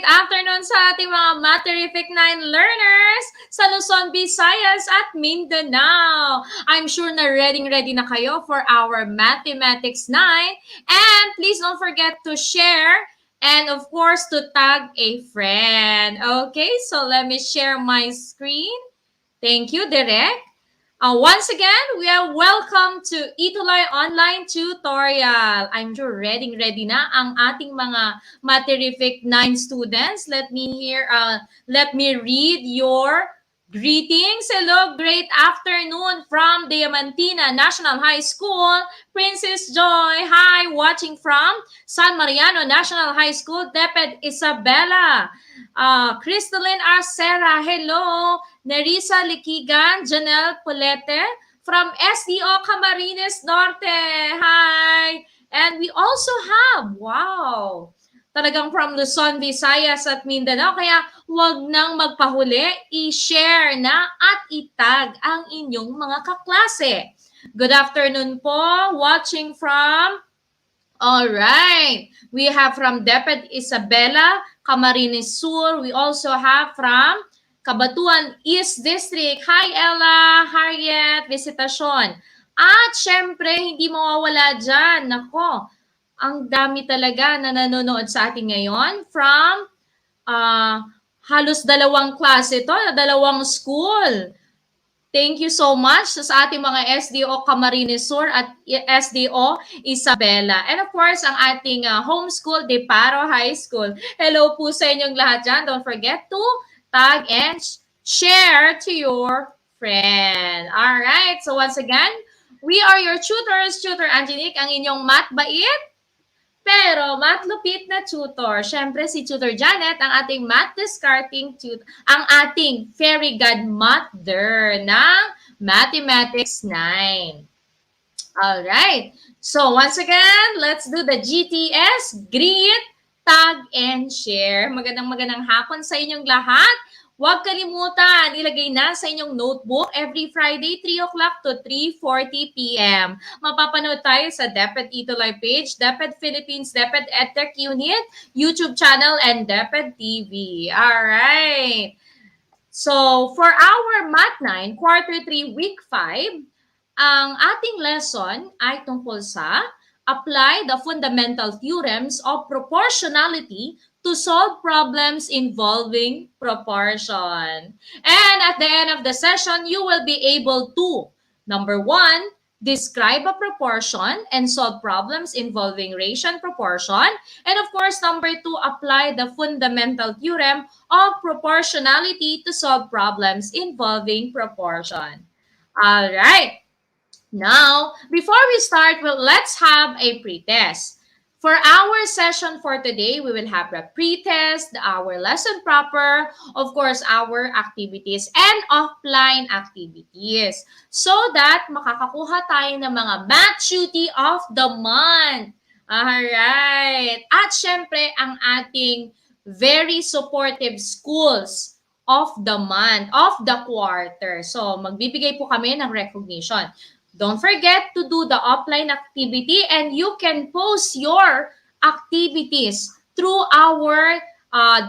afternoon sa ating mga Materific 9 learners sa Luzon, Visayas at Mindanao. I'm sure na ready na kayo for our Mathematics 9. And please don't forget to share and of course to tag a friend. Okay, so let me share my screen. Thank you, Derek. Once again, we are welcome to Itulay Online Tutorial. I'm sure ready na ang ating mga Materific 9 students. Let me read your greetings. Hello, great afternoon from Diamantina National High School. Princess Joy, hi, watching from San Mariano National High School. Deped Isabella. Crystalline Arcera, hello. Nerissa Liquigan, Janelle Pulete from SDO Camarines Norte. Hi! And we also have, wow, talagang from Luzon, Visayas at Mindanao. Kaya huwag nang magpahuli, i-share na at itag ang inyong mga kaklase. Good afternoon po, watching from, all right, we have from Deped Isabela, Camarines Sur. We also have from Cabatuan East District. Hi Ella, Harriet, Visitasyon. At syempre, hindi mawawala dyan. Nako, ang dami talaga na nanonood sa atin ngayon from halos dalawang klase ito, dalawang school. Thank you so much sa ating mga SDO Camarines Sur at SDO Isabela. And of course, ang ating homeschool, Deparo High School. Hello po sa inyong lahat dyan. Don't forget to tag and share to your friend. All right. So once again, we are your tutors, Tutor Angelique, ang inyong math bait, pero math lupit na tutor. Siyempre si Tutor Janet, ang ating math discarding tutor, ang ating fairy godmother ng Mathematics 9. All right. So once again, let's do the GTS, greet, tag, and share. Magandang hapon sa inyong lahat. Huwag kalimutan, ilagay na sa inyong notebook every Friday, 3 o'clock to 3:40 p.m. Mapapanood tayo sa DepEd Itulay page, DepEd Philippines, DepEd EdTech Unit, YouTube channel, and DepEd TV. Alright. So, for our Math 9, Quarter 3, Week 5, ang ating lesson ay tungkol sa apply the fundamental theorems of proportionality to solve problems involving proportion. And at the end of the session, you will be able to, number 1, describe a proportion and solve problems involving ratio and proportion. And of course, number 2, apply the fundamental theorem of proportionality to solve problems involving proportion. All right. Now, before we start, let's have a pretest. For our session for today, we will have a pretest, our lesson proper, of course, our activities, and offline activities. So that makakakuha tayo ng mga math duty of the month. Alright. At syempre, ang ating very supportive schools of the month, of the quarter. So, magbibigay po kami ng recognition. Don't forget to do the offline activity and you can post your activities through our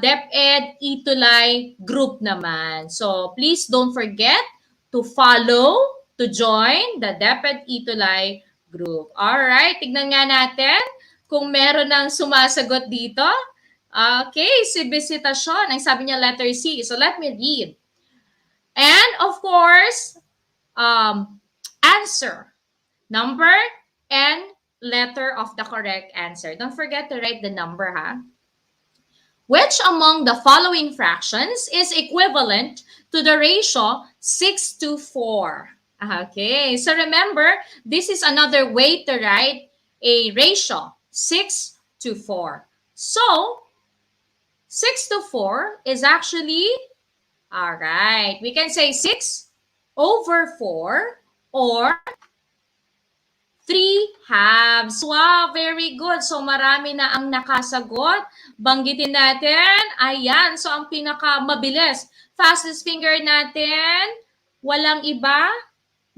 DepEd Itulay group naman. So please don't forget to follow, to join the DepEd Itulay group. Alright, tignan nga natin kung meron ng sumasagot dito. Okay, si Visitasyon, ang sabi niya letter C. So let me read. And of course, answer, number, and letter of the correct answer. Don't forget to write the number, ha? Which among the following fractions is equivalent to the ratio 6:4? Okay, so remember, this is another way to write a ratio, 6:4. So, 6:4 is actually, all right, we can say 6/4 or 3/2. Wow, very good. So marami na ang nakasagot. Banggitin natin. Ayan, so ang pinakamabilis, fastest finger natin, walang iba.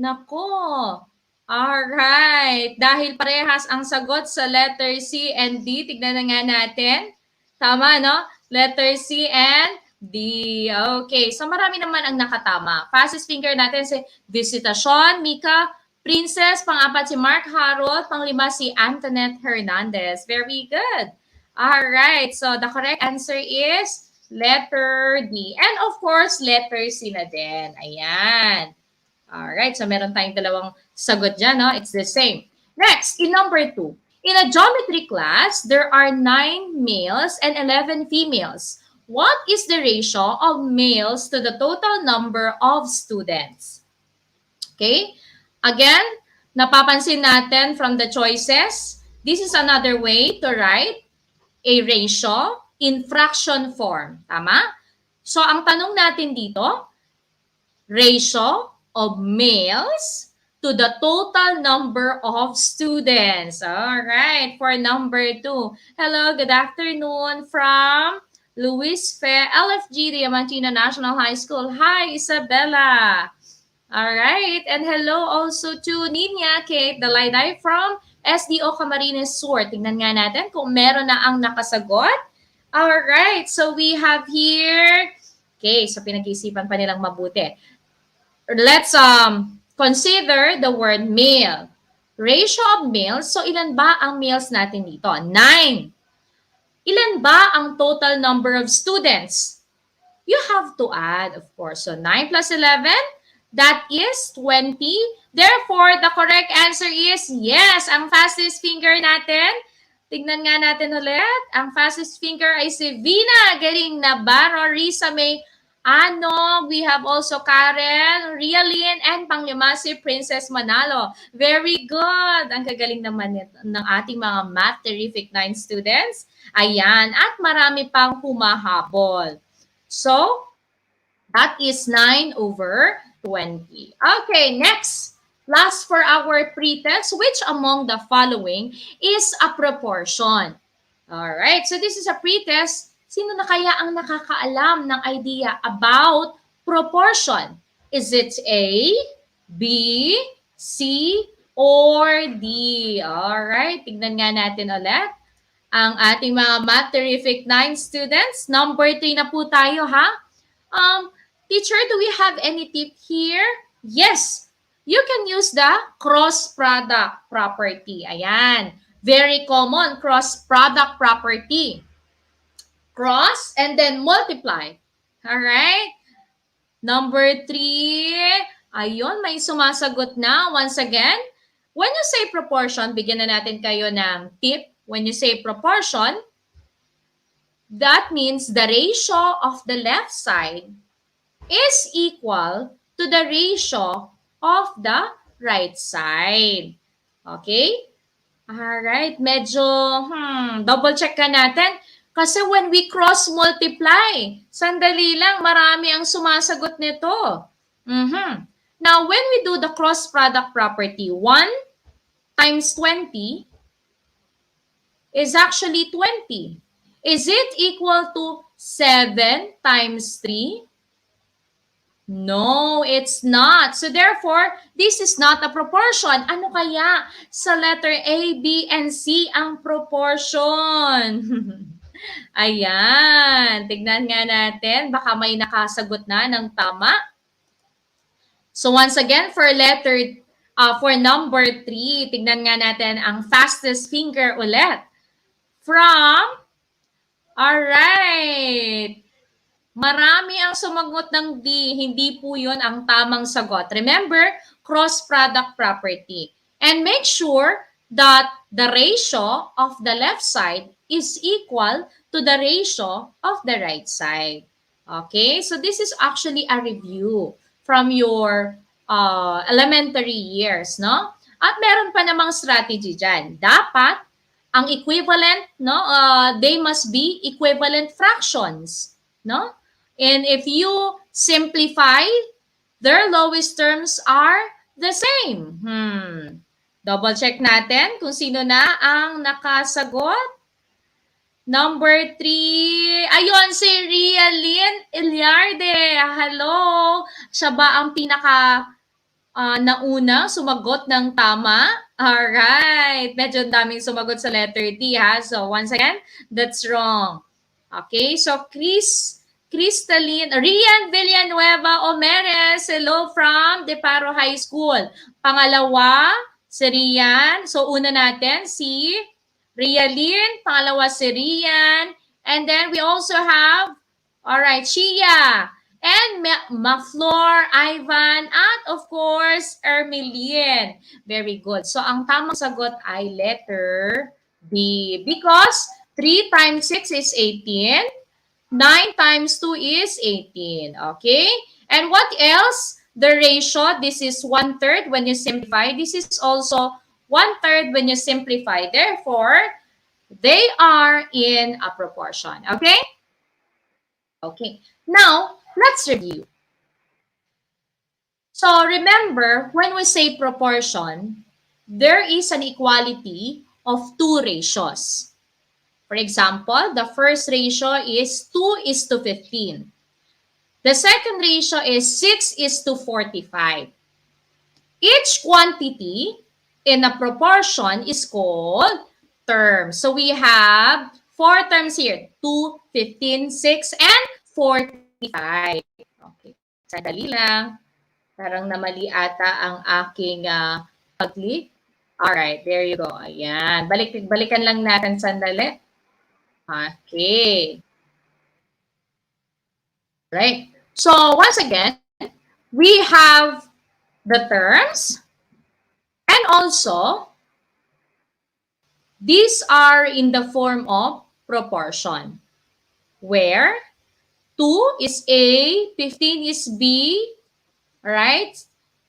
Nako. Alright. Dahil parehas ang sagot sa letter C and D, tignan na nga natin. Tama, no? Letter C and D. Okay, so marami naman ang nakatama. Fastest finger natin si Visitasyon, Mika, Princess, pang-apat si Mark Harold, pang-lima si Antoinette Hernandez. Very good. All right, so the correct answer is letter D. And of course, letter C na din. Ayan. All right, so meron tayong dalawang sagot dyan, no? It's the same. Next, in number 2. In a geometry class, there are 9 males and 11 females. What is the ratio of males to the total number of students? Okay? Again, napapansin natin from the choices, this is another way to write a ratio in fraction form. Tama? So, ang tanong natin dito, ratio of males to the total number of students. All right, for number 2. Hello, good afternoon from Luis Fe, LFG, Diamantina National High School. Hi, Isabella. All right, and hello also to Ninya Kate Dalayday from SDO Camarines Sur. Tingnan nga natin kung meron na ang nakasagot. All right, so we have here, okay, so pinag-iisipan pa nilang mabuti. Let's consider the word male. Ratio of males. So, ilan ba ang males natin dito? 9. Ilan ba ang total number of students? You have to add, of course. So, 9 plus 11, that is 20. Therefore, the correct answer is yes. Ang fastest finger natin, tignan nga natin ulit. Ang fastest finger ay si Vina Garing Navarro, Risa May Ano, we have also Karen, Rialyn, and panglima si Princess Manalo. Very good! Ang kagaling naman ng ating mga Math Terrific 9 students. Ayan, at marami pang humahabol. So, that is 9 over 20. Okay, next. Last for our pretest, which among the following is a proportion? Alright, so this is a pretest. Sino na kaya ang nakakaalam ng idea about proportion? Is it A, B, C, or D? Alright, tignan nga natin ulit ang ating mga Math Terrific 9 students. Number 3 na po tayo, ha? Teacher, do we have any tip here? Yes, you can use the cross-product property. Ayan, very common cross-product property. Cross and then multiply. Alright? Number 3. Ayun, may sumasagot na. Once again, when you say proportion, bigyan na natin kayo ng tip. When you say proportion, that means the ratio of the left side is equal to the ratio of the right side. Okay? Alright, medyo double check ka natin. Kasi when we cross-multiply, sandali lang, marami ang sumasagot nito. Now, when we do the cross-product property, 1 times 20 is actually 20. Is it equal to 7 times 3? No, it's not. So therefore, this is not a proportion. Ano kaya sa letter A, B, and C ang proportion? Ayan, tignan nga natin. Baka may nakasagot na ng tama. So once again, for number 3, tignan nga natin ang fastest finger ulit. Alright. Marami ang sumagot ng D. Hindi po yun ang tamang sagot. Remember, cross-product property. And make sure that the ratio of the left side is equal to the ratio of the right side. Okay? So this is actually a review from your elementary years, no? At meron pa namang strategy dyan. Dapat, ang equivalent, no? They must be equivalent fractions, no? And if you simplify, their lowest terms are the same. Double check natin kung sino na ang nakasagot. Number 3. Ayun, si Rialyn Ilyarde. Hello. Siya ba ang pinaka nauna sumagot ng tama? Alright. Medyo daming sumagot sa letter D, ha? So, once again, that's wrong. Okay, so Rian Villanueva Omeres, hello from Deparo High School. Pangalawa, si Rian. So, una natin, si Rialyn. Pangalawa, si Rian. And then, we also have, alright, Shia. And Maflor, Ivan, at of course, Ermilien. Very good. So, ang tamang sagot ay letter B. Because 3 times 6 is 18. 9 times 2 is 18. Okay? And what else? The ratio, this is 1/3 when you simplify. This is also 1/3 when you simplify. Therefore, they are in a proportion. Okay? Okay. Now, let's review. So, remember, when we say proportion, there is an equality of two ratios. For example, the first ratio is 2:15. The second ratio is 6:45. Each quantity in a proportion is called term. So we have 4 terms here, 2, 15, 6, and 45. Okay, sandali lang. Parang namali ata ang aking pag-click. Alright, there you go. Ayan. Balikan lang natin sandali. Okay. Right. So once again, we have the terms, and also these are in the form of proportion, where 2 is A, 15 is B, right?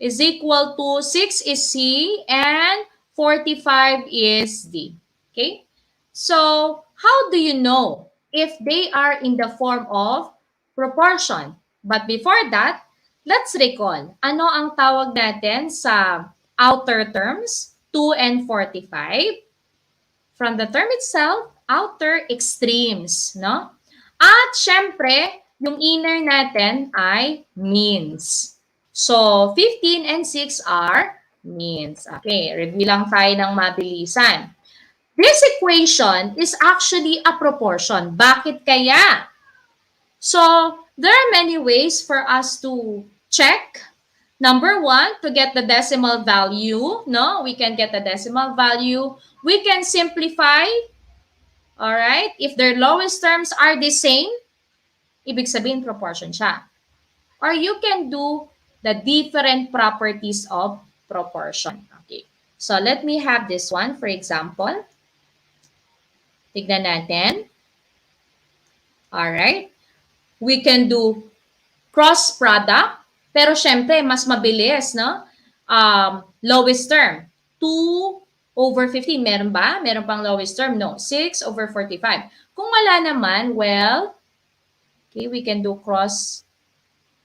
Is equal to 6 is C, and 45 is D. Okay? So, how do you know if they are in the form of proportion? But before that, let's recall. Ano ang tawag natin sa outer terms, 2 and 45? From the term itself, outer extremes, no? At syempre, yung inner natin ay means. So, 15 and 6 are means. Okay, review lang tayo ng mabilisan. This equation is actually a proportion. Bakit kaya? So, there are many ways for us to check. Number one, to get the decimal value. No, we can get the decimal value. We can simplify. All right? If their lowest terms are the same, ibig sabihin proportion siya. Or you can do the different properties of proportion. Okay. So, let me have this one, for example. Tignan natin. Alright. We can do cross product. Pero syempre, mas mabilis, no? Lowest term. 2/15. Meron ba? Meron pang lowest term? No. 6/45. Kung wala naman, well, okay, we can do cross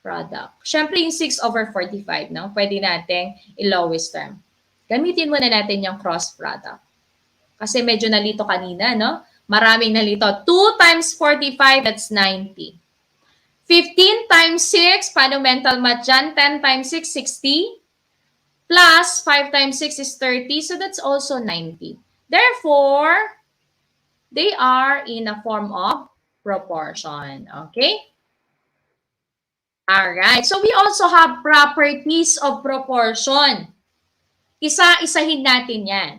product. Syempre, yung 6/45, no? Pwede natin i-lowest term. Gamitin muna natin yung cross product. Kasi medyo nalito kanina, no? Maraming nalito. 2 times 45, that's 90. 15 times 6, paano mental math dyan? 10 times 6, 60. Plus 5 times 6 is 30, so that's also 90. Therefore, they are in a form of proportion. Okay? Alright, so we also have properties of proportion. Isa-isahin natin yan.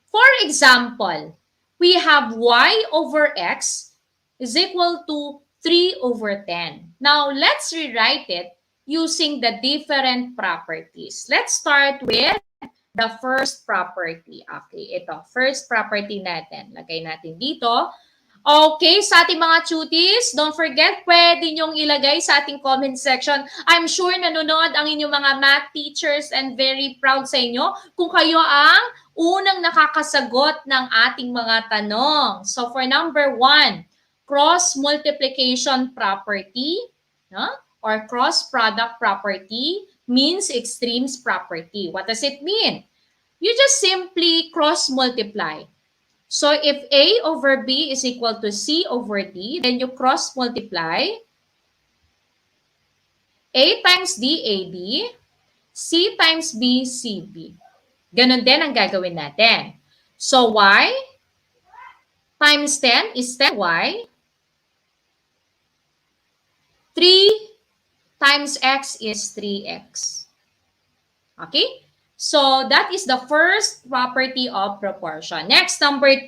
For example, we have y/x is equal to 3/10. Now, let's rewrite it using the different properties. Let's start with the first property. Okay, ito. First property natin. Lagay natin dito. Okay, sa ating mga cuties, don't forget, pwede nyong ilagay sa ating comment section. I'm sure nanonood ang inyong mga math teachers and very proud sa inyo kung kayo ang unang nakakasagot ng ating mga tanong. So for number 1, cross multiplication property, no? Or cross product property means extremes property. What does it mean? You just simply cross multiply. So if A over B is equal to C over D, then you cross multiply A times D, AD, C times B, CB. Ganon din ang gagawin natin. So Y times 10 is 10Y. 3 times x is 3x. Okay? So, that is the first property of proportion. Next, number 2.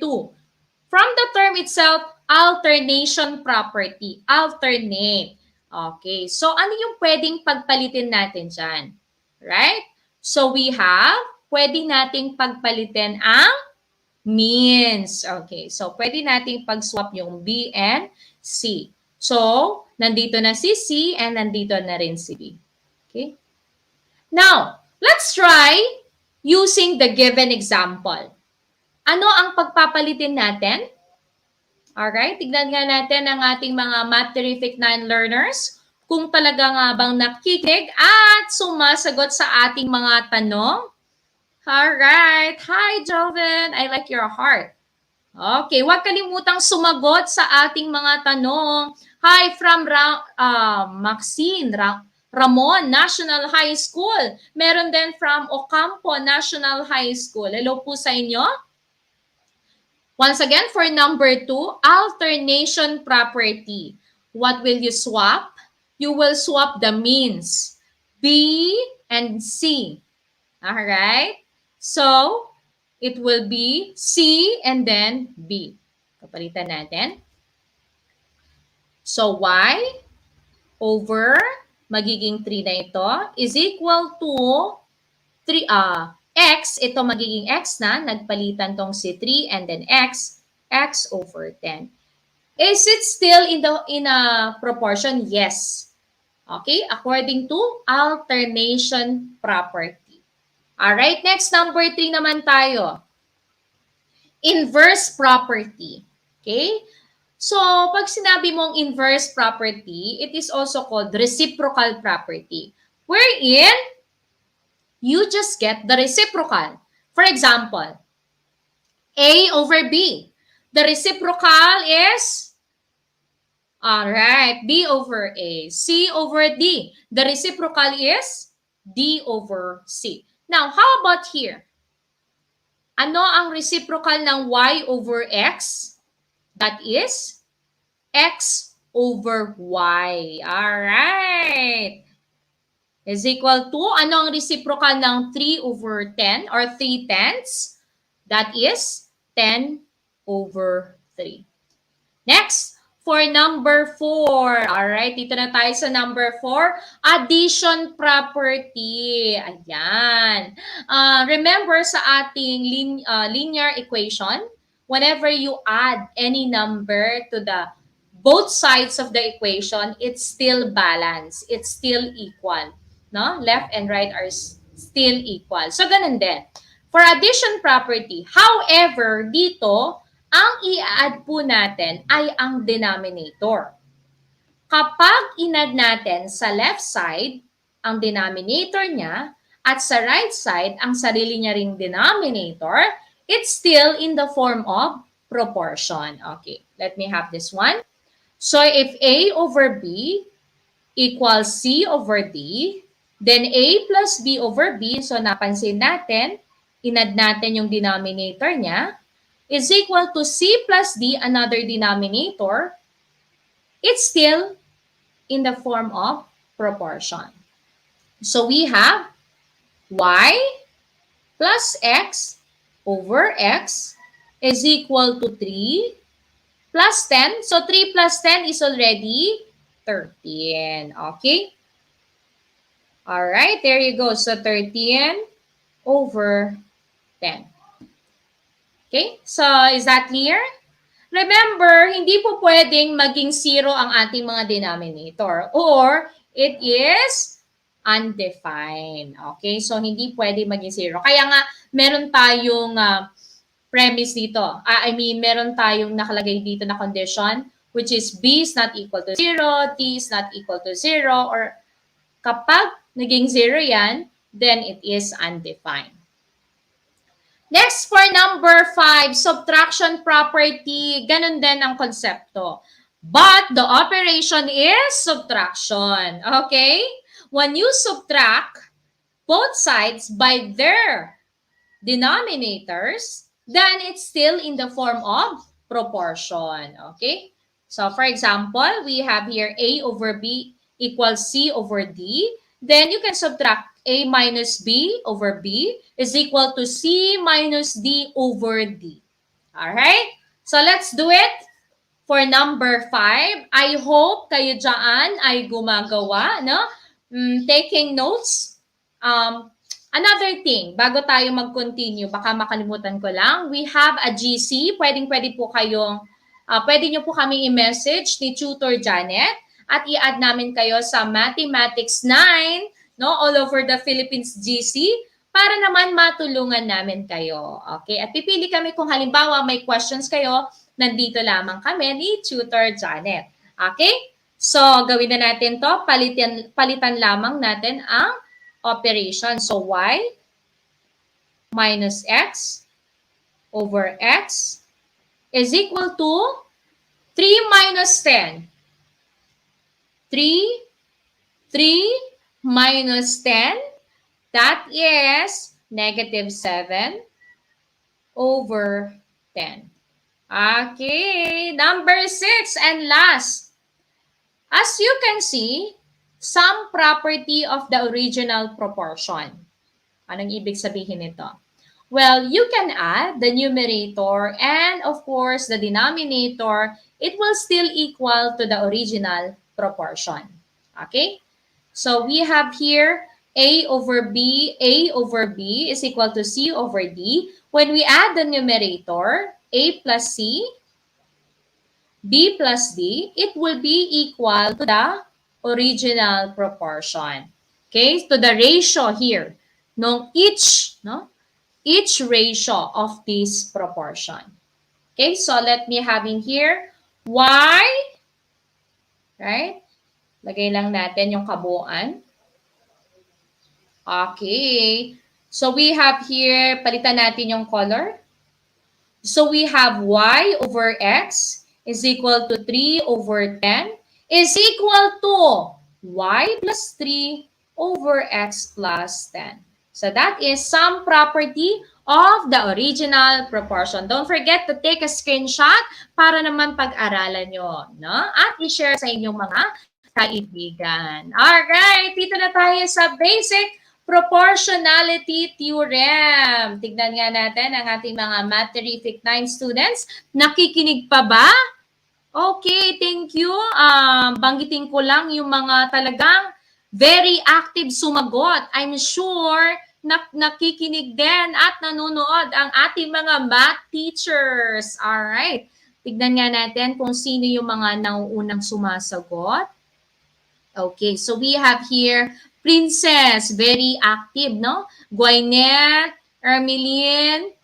From the term itself, alternation property. Alternate. Okay. So, ano yung pwedeng pagpalitin natin dyan? Right? So, we have, pwede nating pagpalitin ang means. Okay. So, pwede nating pag-swap yung B and C. So, nandito na si C and nandito na rin si B. Okay. Now, let's try using the given example. Ano ang pagpapalitin natin? Alright, tignan nga natin ang ating mga Math Terrific 9 learners kung talaga nga bang nakikinig at sumasagot sa ating mga tanong. Alright, hi Joven, I like your heart. Okay, huwag kalimutang sumagot sa ating mga tanong. Hi from Maxine Ramon National High School. Meron din from Ocampo National High School. Hello po sa inyo. Once again, for number 2, alternation property. What will you swap? You will swap the means, B and C. Alright? So, it will be C and then B. Kapalitan natin. So, Y over, magiging 3 na ito, is equal to 3, x, ito magiging x na, nagpalitan tong si 3 and then x over 10. Is it still in a proportion? Yes. Okay, according to alternation property. Alright, next number 3 naman tayo. Inverse property. Okay? So, pag sinabi mong inverse property, it is also called reciprocal property. Wherein, you just get the reciprocal. For example, A over B. The reciprocal is, alright, B over A. C over D. The reciprocal is D over C. Now, how about here? Ano ang reciprocal ng Y over X? That is X over Y. Alright. Is equal to, ano ang reciprocal ng 3 over 10 or 3 tenths? That is 10 over 3. Next, for number 4. Alright, dito na tayo sa number 4. Addition property. Ayan. Remember sa ating linear equation, whenever you add any number to the both sides of the equation, it's still balanced. It's still equal. No? Left and right are still equal. So, ganun din. For addition property, however, dito, ang i-add po natin ay ang denominator. Kapag in-add natin sa left side, ang denominator niya, at sa right side, ang sarili niya ring denominator, it's still in the form of proportion. Okay, let me have this one. So, if A over B equals C over D, then A plus B over B, so napansin natin, in-add natin yung denominator niya, is equal to C plus D, another denominator, it's still in the form of proportion. So we have Y plus X over X is equal to 3 plus 10. So 3 plus 10 is already 13. Okay? Alright, there you go. So 13 over 10. Okay? So is that clear? Remember, hindi po pwedeng maging 0 ang ating mga denominator or it is undefined. Okay? So hindi pwede maging 0. Kaya nga, meron tayong premise dito. Meron tayong nakalagay dito na condition which is B is not equal to 0, T is not equal to 0, or kapag naging 0 yan, then it is undefined. Next, for number 5, subtraction property. Ganun din ang konsepto. But the operation is subtraction. Okay? When you subtract both sides by their denominators, then it's still in the form of proportion. Okay? So, for example, we have here A over B equals C over D. Then you can subtract A minus B over B is equal to C minus D over D. Alright? So let's do it for number 5. I hope kayo dyan ay gumagawa, no? Taking notes. Another thing, bago tayo mag-continue, baka makalimutan ko lang, we have a GC. Pwede po kayong, pwede nyo po kami i-message ni Tutor Janet at i-add namin kayo sa Mathematics 9, no, all over the Philippines GC para naman matulungan namin kayo. Okay? At pipili kami kung halimbawa may questions kayo, nandito lamang kami ni Tutor Janet. Okay? So, gawin na natin to. Palitan lamang natin ang operation. So, y minus x over x is equal to 3 minus 10. 3 minus 10, that is negative 7 over 10. Okay, number 6 and last. As you can see, some property of the original proportion. Anong ibig sabihin nito? Well, you can add the numerator and of course the denominator. It will still equal to the original proportion. Okay? So we have here A over B is equal to C over D. When we add the numerator, A plus C, B plus D, it will be equal to the original proportion. Okay, to the ratio here, each ratio of this proportion. Okay, so let me have in here y, right? Lagay lang natin yung kabuuan. Okay, so we have here, palitan natin yung color. So we have y over x is equal to 3 over 10 is equal to y plus 3 over x plus 10. So that is some property of the original proportion. Don't forget to take a screenshot para naman pag-aralan nyo, no? At i-share sa inyong mga kaibigan. Alright, dito na tayo sa basic proportionality theorem. Tignan nga natin ang ating mga Math Terrific 9 students. Nakikinig pa ba? Okay, thank you. Banggitin ko lang yung mga talagang very active sumagot. I'm sure nakikinig din at nanonood ang ating mga math teachers. Alright. Tignan nga natin kung sino yung mga nauunang sumasagot. Okay, so we have here Princess, very active, no? Gwyneth, Ermeline,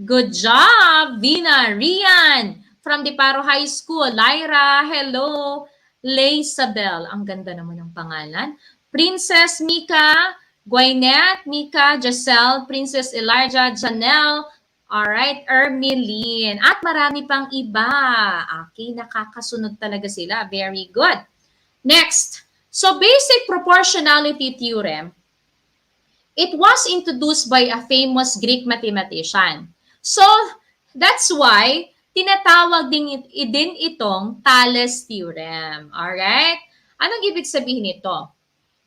good job. Vina, Rian, from Diparo High School. Lyra, hello. Laysabel, ang ganda naman ng pangalan. Princess Mika, Gwyneth, Mika, Giselle, Princess Elijah, Janelle, alright, Ermeline. At marami pang iba. Okay, nakakasunod talaga sila. Very good. Next, so basic proportionality theorem, it was introduced by a famous Greek mathematician. So, that's why tinatawag din itong Thales theorem. Alright? Anong ibig sabihin nito?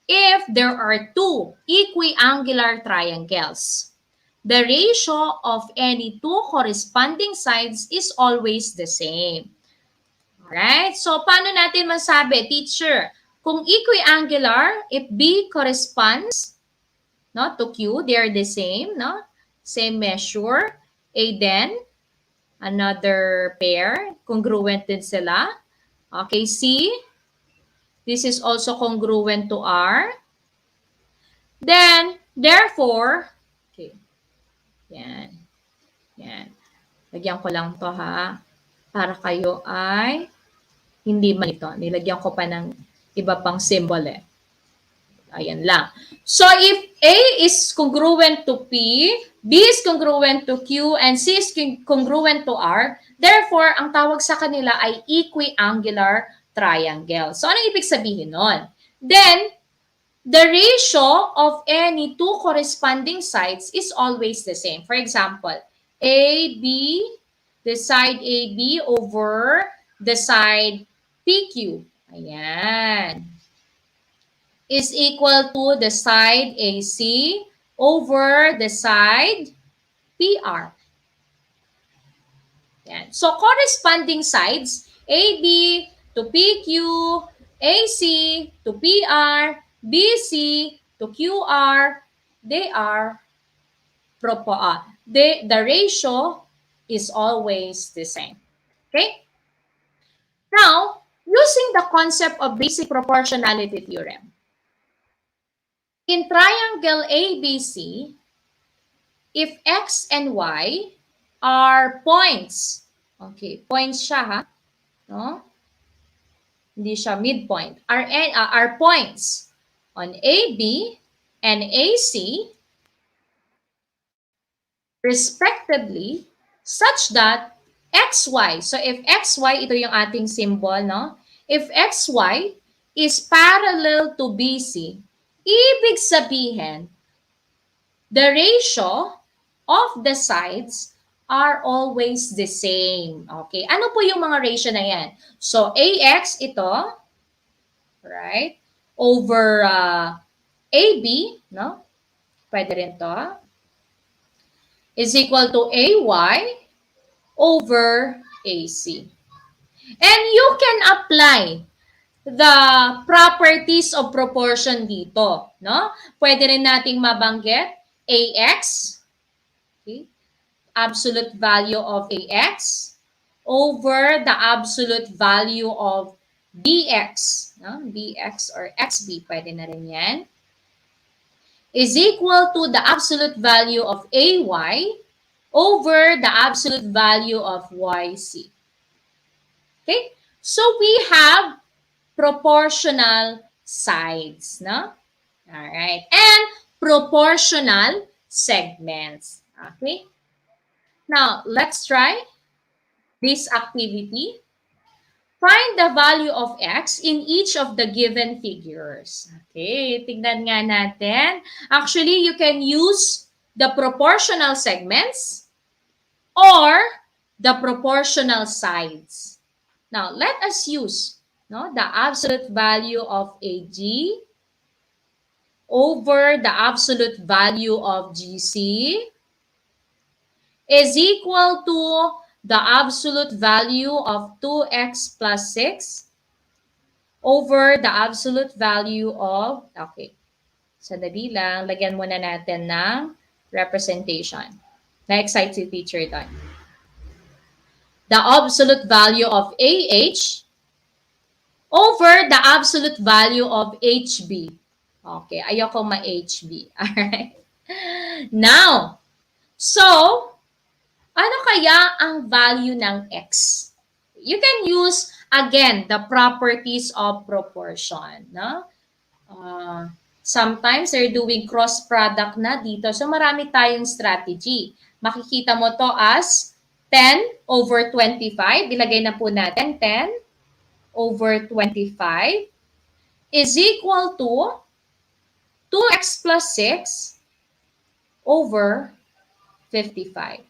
If there are two equiangular triangles, the ratio of any two corresponding sides is always the same. Alright? So, paano natin masabi, teacher? Kung equiangular, if B corresponds, no, to Q, they are the same, no? Same measure. A then, another pair, congruent din sila. Okay, C, this is also congruent to R. Then, therefore, okay, yan. Yan. Lagyan ko lang to ha, para kayo ay hindi malito. Nilagyan ko pa ng iba pang symbol eh. Ayan lang. So, if A is congruent to P, B is congruent to Q, and C is congruent to R, therefore, ang tawag sa kanila ay equiangular triangle. So, anong ibig sabihin nun? Then, the ratio of any two corresponding sides is always the same. For example, AB, the side AB over the side PQ. Ayan. is equal to the side AC over the side PR. Yan. So, corresponding sides, AB to PQ, AC to PR, BC to QR, they are the ratio is always the same. Okay? Now, using the concept of basic proportionality theorem, in triangle ABC, if X and Y are points, okay, points siya ha, no? Hindi siya midpoint, are points on AB and AC, respectively, such that XY, so if XY, ito yung ating symbol, no? If XY is parallel to BC, ibig sabihin, the ratio of the sides are always the same. Okay? Ano po yung mga ratio na yan? So, AX ito, right? Over AB, no? Pwede rin to. Is equal to AY over AC. And you can apply the properties of proportion dito, no? Pwede rin nating mabanggit AX, okay? Absolute value of AX over the absolute value of BX, no? BX or XB, pwede na rin yan, is equal to the absolute value of AY over the absolute value of YC. Okay? So we have proportional sides, no? All right. And proportional segments. Okay? Now, let's try this activity. Find the value of X in each of the given figures. Okay, tignan nga natin. Actually, you can use the proportional segments or the proportional sides. Now, let us use the absolute value of AG over the absolute value of GC is equal to the absolute value of 2x plus 6 over the absolute value of, okay, sandali lang, lagyan muna natin ng representation. Na-excite si teacher doon. The absolute value of AH over the absolute value of HB. Okay, ayoko ma-HB. Alright? Now, so, ano kaya ang value ng X? You can use, again, the properties of proportion. No? Sometimes they're doing cross product na dito. So marami tayong strategy. Makikita mo to as 10 over 25. Ilagay na po natin 10 over 25 is equal to 2x plus 6 over 55.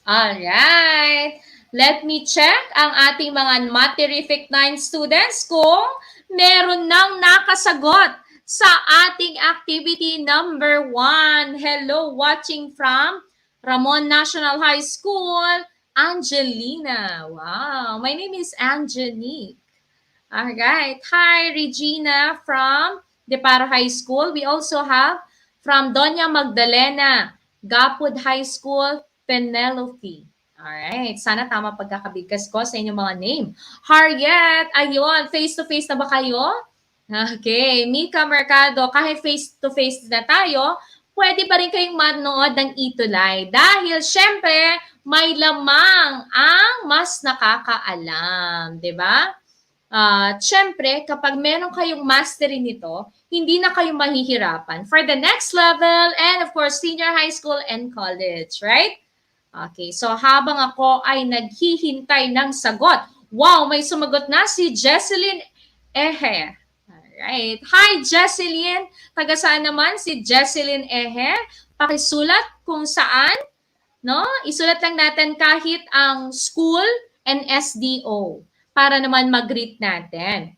Alright. Let me check ang ating mga Matherific 9 students kung meron nang nakasagot sa ating activity number 1. Hello, watching from Ramon National High School, Angelina. Wow, my name is Angelique. Alright. Hi, Regina from Deparo High School. We also have from Doña Magdalena, Gapud High School, Penelope. Alright. Sana tama pagkakabigkas ko sa inyong mga name. Harriet, ayun. Face-to-face na ba kayo? Okay. Mika Mercado, kahit face-to-face na tayo, pwede pa rin kayong manood ng Itulay. Dahil, syempre, may lamang ang mas nakakaalam. Diba? Syempre, kapag meron kayong mastery nito, hindi na kayo mahihirapan for the next level and of course, senior high school and college, right? Okay, so habang ako ay naghihintay ng sagot, wow, may sumagot na si Jesselyn Ehe. Alright. Hi, Jesselyn. Taga saan naman si Jesselyn Ehe? Pakisulat kung saan, no? Isulat lang natin kahit ang school and SDO para naman mag-greet natin.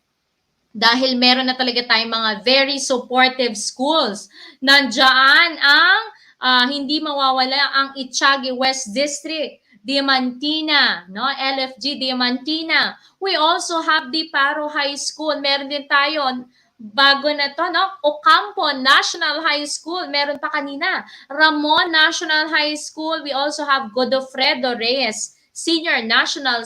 Dahil meron na talaga tayong mga very supportive schools. Nandiyan ang hindi mawawala ang Itiagi West District, Diamantina, no? LFG Diamantina. We also have the Paro High School. Meron din tayo bago na to, no? Ocampo National High School. Meron pa kanina. Ramon National High School. We also have Godofredo Reyes Senior National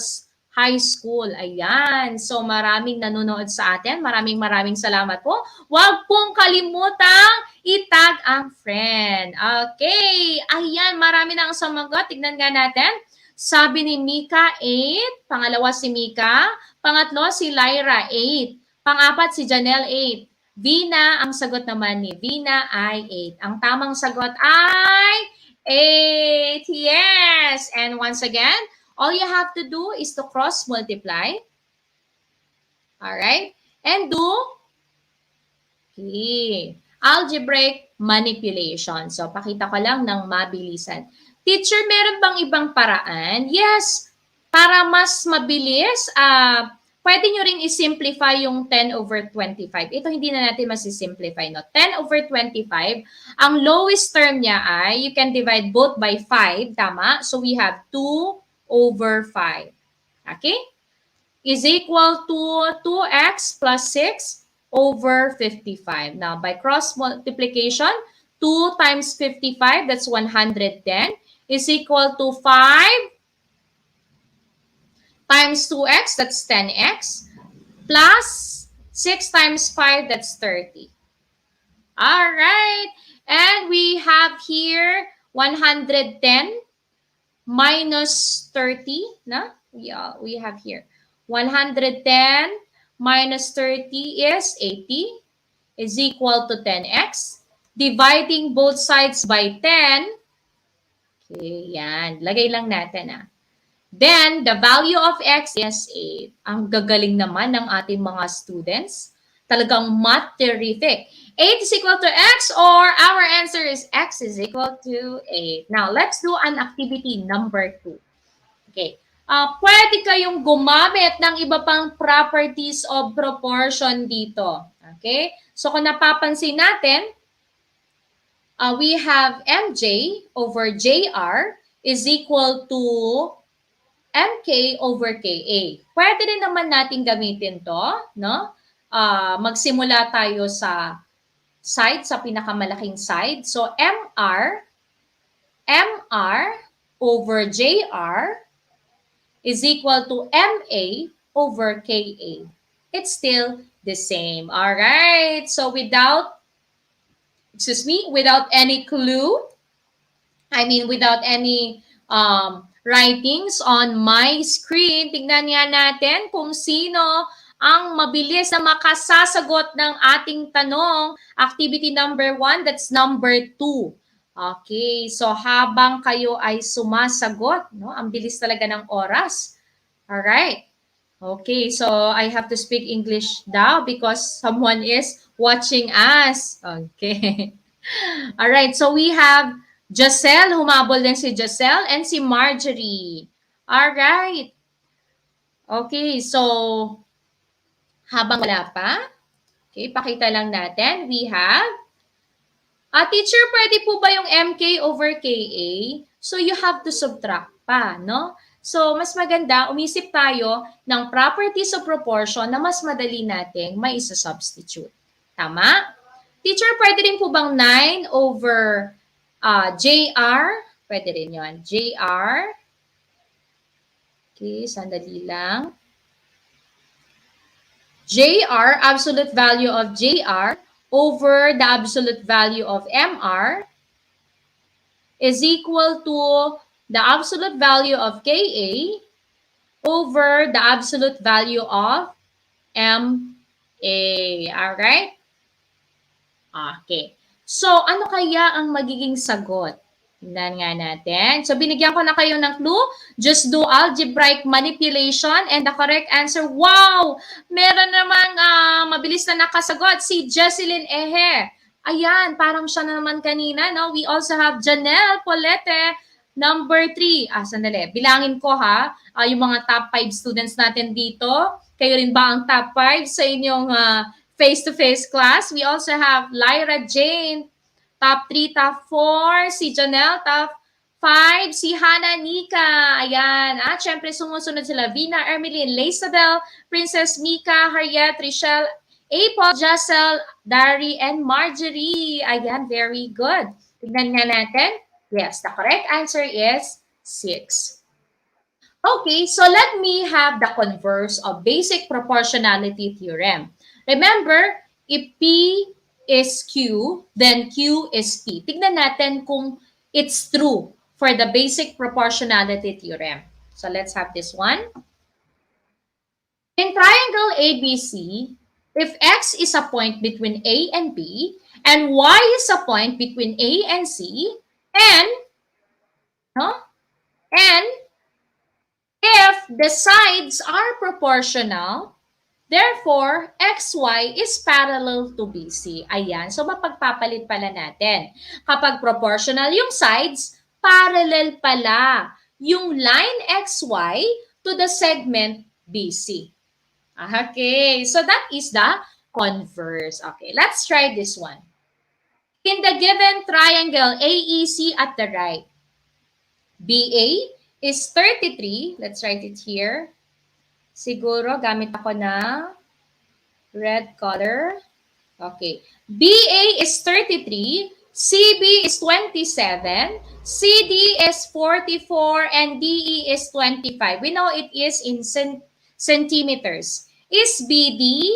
High School. Ayan. So maraming nanonood sa atin. Maraming salamat po. Huwag pong kalimutang itag ang friend. Okay. Ayan. Marami na ang sumagot. Tignan nga natin. Sabi ni Mika, 8. Pangalawa si Mika. Pangatlo si Lyra, 8. Pangapat si Janelle, 8. Vina, ang sagot naman ni Vina ay 8. Ang tamang sagot ay 8. Yes. And once again, all you have to do is to cross multiply. All right? And do algebraic manipulation. So, pakita ko lang ng mabilisan. Teacher, meron bang ibang paraan? Yes. Para mas mabilis, pwede nyo rin i-simplify yung 10 over 25. Ito hindi na natin masisimplify. No? 10 over 25, ang lowest term niya ay, you can divide both by 5. Tama? So, we have 2 over 5. Okay? Is equal to 2x plus 6 over 55. Now, by cross multiplication, 2 times 55, that's 110, is equal to 5 times 2x, that's 10x, plus 6 times 5, that's 30. All right. And we have here 110 minus 30. No? We have here 110 minus 30 is 80 is equal to 10x. Dividing both sides by 10. Okay, yan. Lagay lang natin. Then, the value of x is 8. Ang gagaling naman ng ating mga students. Talagang math terrific. 8 is equal to x, or our answer is x is equal to 8. Now, let's do an activity number 2. Okay. Pwede kayong gumamit ng iba pang properties of proportion dito. Okay? So, kung napapansin natin, we have mj over jr is equal to mk over ka. Pwede rin naman natin gamitin to, no? Magsimula tayo sa side, sa pinakamalaking side. So, mr over jr is equal to ma over ka. It's still the same. All right. So, without any clue, without any writings on my screen, tingnan nga natin kung sino ang mabilis na makasasagot ng ating tanong. Activity number 1, that's number 2. Okay, so habang kayo ay sumasagot, no, ang bilis talaga ng oras. All right. Okay, so I have to speak English daw because someone is watching us. Okay. All right, so we have Giselle, humabol din si Giselle, and si Marjorie. All right. Okay, so habang wala pa, okay, pakita lang natin. We have, teacher, pwede po ba yung MK over KA? So you have to subtract pa, no? So mas maganda, umisip tayo ng properties of proportion na mas madali nating may isa-substitute. Tama? Teacher, pwede rin po bang 9 over JR? Pwede rin yun. JR. Okay, sandali lang. JR, absolute value of JR over the absolute value of MR is equal to the absolute value of KA over the absolute value of MA. Alright? Okay. So, ano kaya ang magiging sagot? Tingnan nga natin. So, binigyan ko na kayo ng clue. Just do algebraic manipulation and the correct answer, wow! Meron namang mabilis na nakasagot, si Jesselyn Ehe. Ayan, parang siya na naman kanina, no? We also have Janelle Polete, number 3. Sandali. Bilangin ko ha, yung mga top 5 students natin dito. Kayo rin ba ang top 5 sa inyong face-to-face class? We also have Lyra Jane, top 3, top 4. Si Janelle, top 5. Si Hannah Nika. Ayan. At syempre sumusunod sila. Vina, Ermeline, Laisabel, Princess Mika, Harriet, Richelle, April, Jessel, Dari, and Marjorie. Ayan. Very good. Tignan nga natin. Yes, the correct answer is 6. Okay, so let me have the converse of basic proportionality theorem. Remember, if P is Q, then Q is P. Tignan natin kung it's true for the basic proportionality theorem. So let's have this one. In triangle ABC, if X is a point between A and B, and Y is a point between A and C, and if the sides are proportional, therefore, XY is parallel to BC. Ayan. So, mapagpapalit pala natin. Kapag proportional yung sides, parallel pala yung line XY to the segment BC. Okay. So, that is the converse. Okay. Let's try this one. In the given triangle AEC at the right, BA is 33. Let's write it here. Siguro, gamit ako na red color. Okay. BA is 33. CB is 27. CD is 44. And DE is 25. We know it is in centimeters. Is BD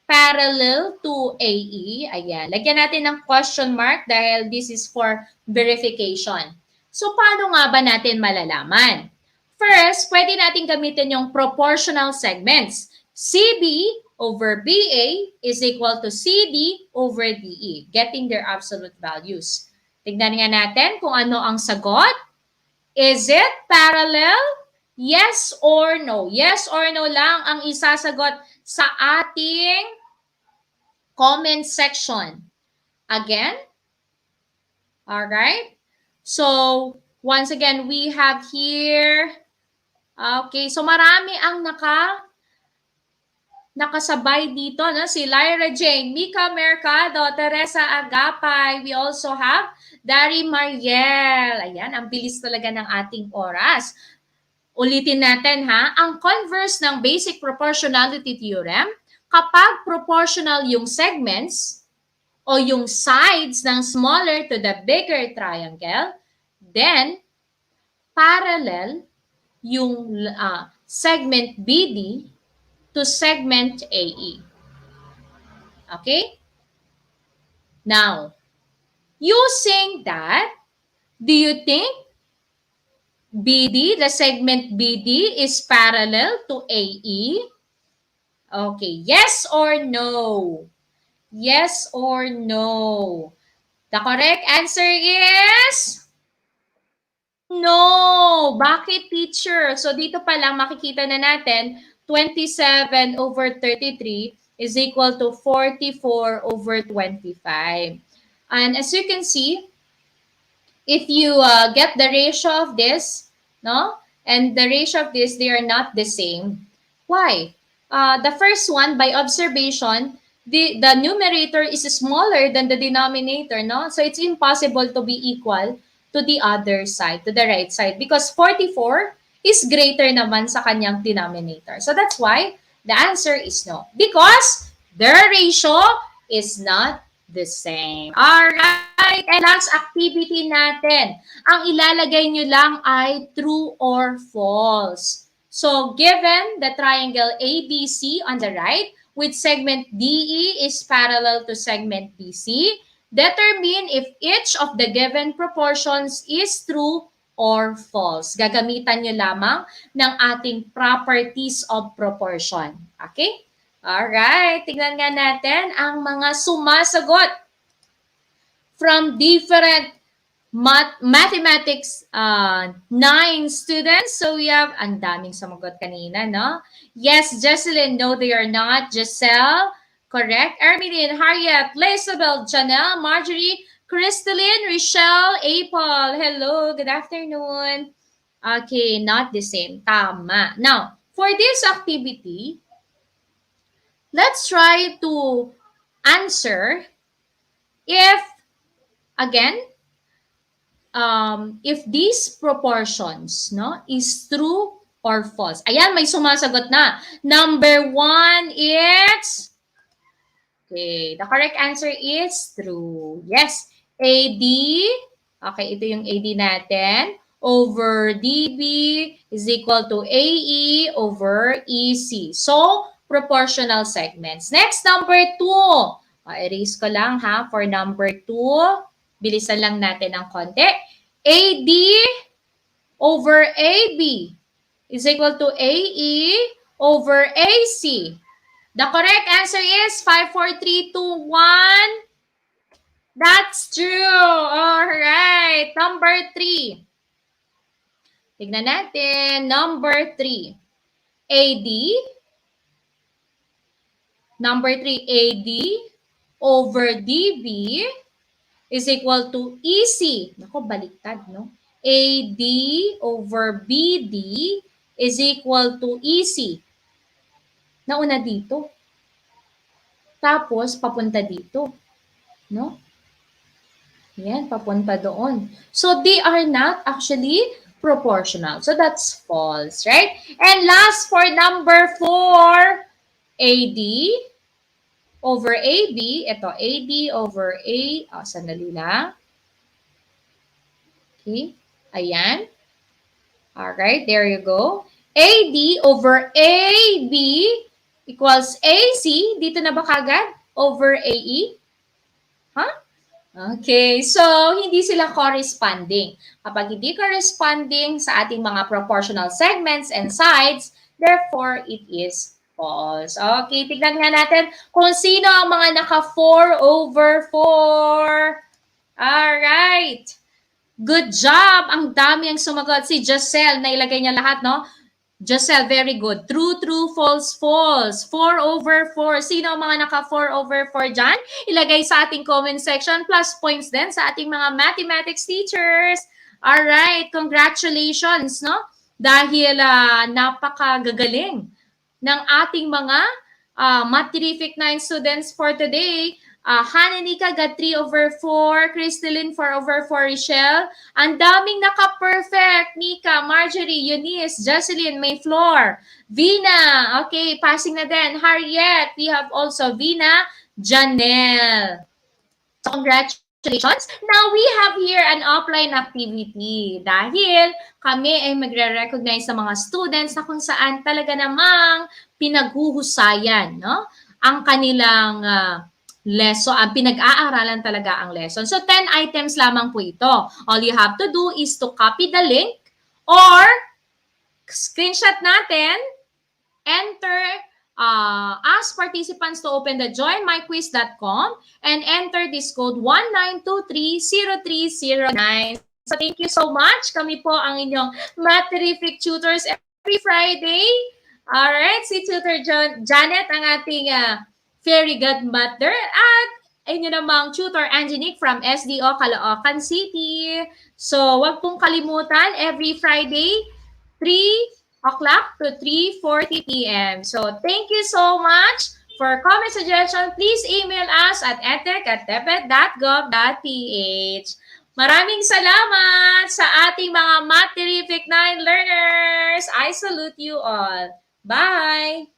parallel to AE? Ayan. Lagyan natin ng question mark dahil this is for verification. So, paano nga ba natin malalaman? First, pwede natin gamitin yung proportional segments. CB over BA is equal to CD over DE, getting their absolute values. Tignan nga natin kung ano ang sagot. Is it parallel? Yes or no? Yes or no lang ang isasagot sa ating comment section. Again? Alright? So, once again, we have here, okay, so marami ang nakasabay dito, no? Si Lyra Jane, Mika Mercado, Teresa Agapay. We also have Dari Mariel. Ayan, ang bilis talaga ng ating oras. Ulitin natin ha, ang converse ng basic proportionality theorem, kapag proportional yung segments, o yung sides ng smaller to the bigger triangle, then parallel yung segment BD to segment AE. Okay? Now, using that, do you think BD, the segment BD is parallel to AE? Okay, yes or no? Yes or no? The correct answer is no. Bakit, teacher? So, dito pa lang makikita na natin 27 over 33 is equal to 44 over 25. And as you can see, if you get the ratio of this, no? And the ratio of this, they are not the same. Why? The first one, by observation, the numerator is smaller than the denominator, no? So it's impossible to be equal to the other side, to the right side, because 44 is greater naman sa kanyang denominator. So that's why the answer is no, because their ratio is not the same. Alright, and last activity natin. Ang ilalagay nyo lang ay true or false. So, given the triangle ABC on the right, with segment DE is parallel to segment BC, determine if each of the given proportions is true or false. Gagamitan nyo lamang ng ating properties of proportion. Okay? Alright, tignan nga natin ang mga sumasagot from different mathematics 9 students. So we have, ang daming sumagot kanina, no? Yes, Jesselyn, no, they are not. Giselle, correct. Ermeline, Harriet, Laisabel, Janelle, Marjorie, Crystalline, Rochelle, April. Hello, good afternoon. Okay, not the same. Tama. Now, for this activity, let's try to answer if, again, if these proportions, no, is true or false. Ayan, may sumasagot na. Number 1, it's, okay, the correct answer is true. Yes, AD, okay, ito yung AD natin, over DB is equal to AE over EC. So, proportional segments. Next, number 2. Erase ko lang ha for number 2. Bilisan lang natin ng konti. AD over AB is equal to AE over AC. The correct answer is 5, 4, 3, 2, 1. That's true. All right. Number 3. Tignan natin. Number 3. AD. Number 3, AD over DB is equal to EC. Nako, baliktad, no? AD over BD is equal to EC. Nauna dito. Tapos, papunta dito. No? Yan, papunta doon. So, they are not actually proportional. So, that's false, right? And last for number 4, AD over AB. Ito, AD over A. Sandali lang. Okay. Ayan. Alright, there you go. AD over AB equals AC. Dito na ba kagad? Over AE? Huh? Okay, so hindi sila corresponding. Kapag hindi corresponding sa ating mga proportional segments and sides, therefore it is false. Okay, tignan nga natin kung sino ang mga naka 4 over 4. Alright. Good job! Ang dami ang sumagot. Si Giselle, nailagay niya lahat, no? Giselle, very good. True, true, false, false. 4 over 4. Sino ang mga naka 4 over 4 dyan? Ilagay sa ating comment section. Plus points din sa ating mga mathematics teachers. Alright, congratulations, no? Dahil napakagagaling ng ating mga Math-Terrific 9 students for today. Hannah Nika got 3 over 4. Crystalline 4 over 4. Richelle. Ang daming naka-perfect. Nika, Marjorie, Eunice, Jocelyn, May Flor. Vina. Okay, passing na din. Harriet. We have also Vina, Janelle. So, congratulations. Now, we have here an offline activity. Dahil kami ay magre-recognize sa mga students na kung saan talaga namang pinaghuhusayan, no? Ang kanilang lesson, pinag-aaralan talaga ang lesson. So, 10 items lamang po ito. All you have to do is to copy the link or screenshot natin, enter, ask participants to open the joinmyquiz.com and enter this code 19230309. So, thank you so much. Kami po ang inyong Math-Terrific tutors every Friday. Alright, si Tutor Janet ang ating very good mother at inyo namang tutor Angenique from SDO Caloocan City. So, wag pong kalimutan every Friday 3 o'clock to 3:40 p.m. So, thank you so much. For comment suggestion, please email us at edtech@teped.gov.ph. Maraming salamat sa ating mga Math-Terrific 9 learners. I salute you all. Bye!